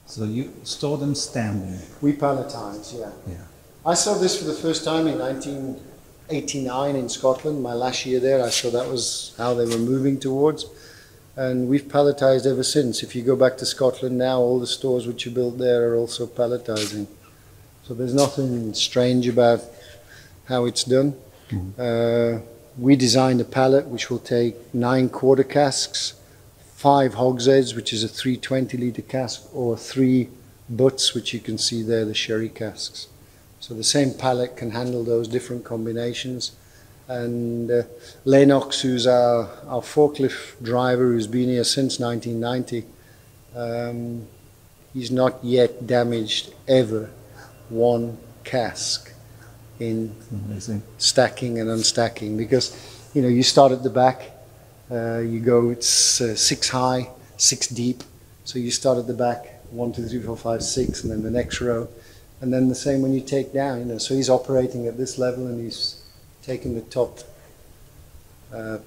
So you store them standing? We palletize, yeah. I saw this for the first time in 1989 in Scotland. My last year there, I saw that was how they were moving towards. And we've palletized ever since. If you go back to Scotland now, all the stores which are built there are also palletizing. So there's nothing strange about how it's done. We designed a pallet which will take 9 quarter casks, 5 hogsheads, which is a 320-litre cask, or 3 butts, which you can see there, the sherry casks. So the same pallet can handle those different combinations. And Lennox, who's our forklift driver, who's been here since 1990, he's not yet damaged ever one cask in stacking and unstacking, because you start at the back, you go, it's 6 high, 6 deep, so you start at the back, 1, 2, 3, 4, 5, 6, and then the next row, and then the same when you take down. So he's operating at this level, and he's taking the top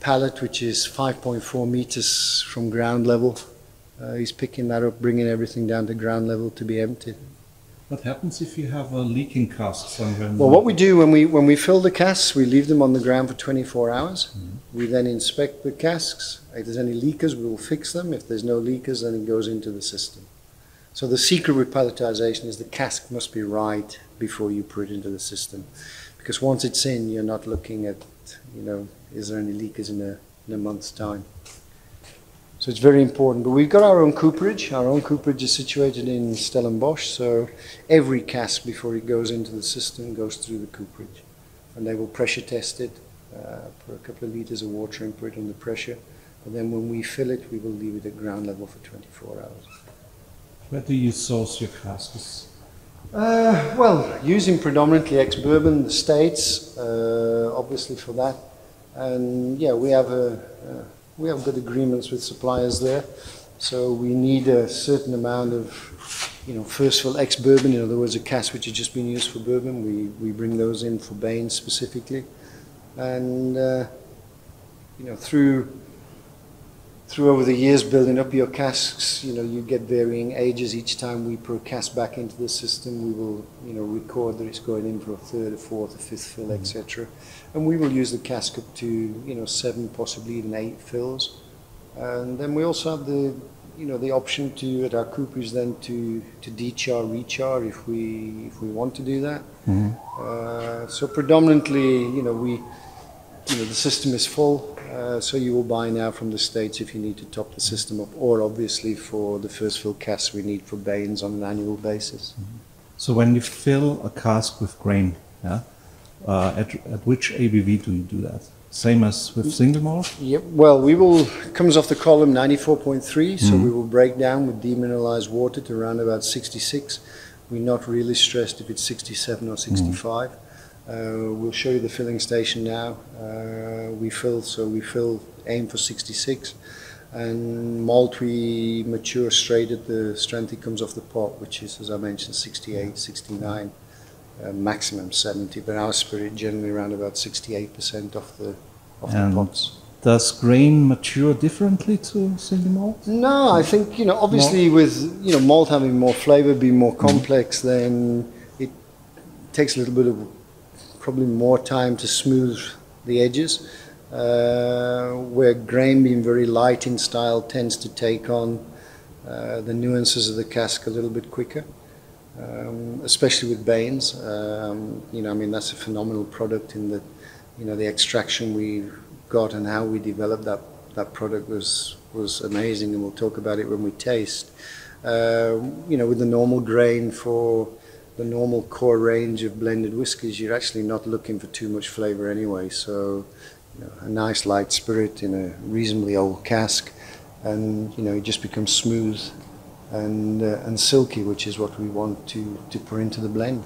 pallet, which is 5.4 meters from ground level. He's picking that up, bringing everything down to ground level to be emptied. What happens if you have a leaking cask somewhere? Well, what we do when we fill the casks, we leave them on the ground for 24 hours. We then inspect the casks. If there's any leakers, we will fix them. If there's no leakers, then it goes into the system. So the secret with palletization is the cask must be right before you put it into the system. Because once it's in, you're not looking at, is there any leakers in a month's time. So it's very important. But we've got our own cooperage. Our own cooperage is situated in Stellenbosch. So every cask before it goes into the system goes through the cooperage. And they will pressure test it, put a couple of litres of water and put it under pressure. And then when we fill it, we will leave it at ground level for 24 hours. Where do you source your casks? Well, using predominantly ex-bourbon, the States, obviously for that. And yeah, we have good agreements with suppliers there. So we need a certain amount of, first fill ex-bourbon, in other words, a cask which has just been used for bourbon. We bring those in for Baines specifically. And, through over the years building up your casks, you get varying ages. Each time we put a cask back into the system, we will, record that it's going in for a 3rd, a 4th, a 5th fill, etc. And we will use the cask up to, 7, possibly even 8 fills. And then we also have the option to, at our cooperage then, to de-char, re-char if we want to do that. So predominantly, the system is full. So you will buy now from the States if you need to top the system up, or obviously for the first fill casks we need for Baines on an annual basis. So when you fill a cask with grain, at which ABV do you do that? Same as with single malt? Yep. Well, comes off the column 94.3, so we will break down with demineralized water to around about 66. We're not really stressed if it's 67 or 65. We'll show you the filling station now. We aim for 66, and malt we mature straight at the strength it comes off the pot, which is, as I mentioned, 68, 69, maximum 70, but our spirit generally around about 68% off the pots. Does grain mature differently to single malt? No, I think, obviously with, malt having more flavor, being more complex, then it takes a little bit of probably more time to smooth the edges, where grain being very light in style tends to take on the nuances of the cask a little bit quicker, especially with Baines. That's a phenomenal product in that, the extraction we got and how we developed that product was amazing, and we'll talk about it when we taste. With the normal grain for the normal core range of blended whiskies, you're actually not looking for too much flavor anyway. So, a nice light spirit in a reasonably old cask, and it just becomes smooth and silky, which is what we want to pour into the blend.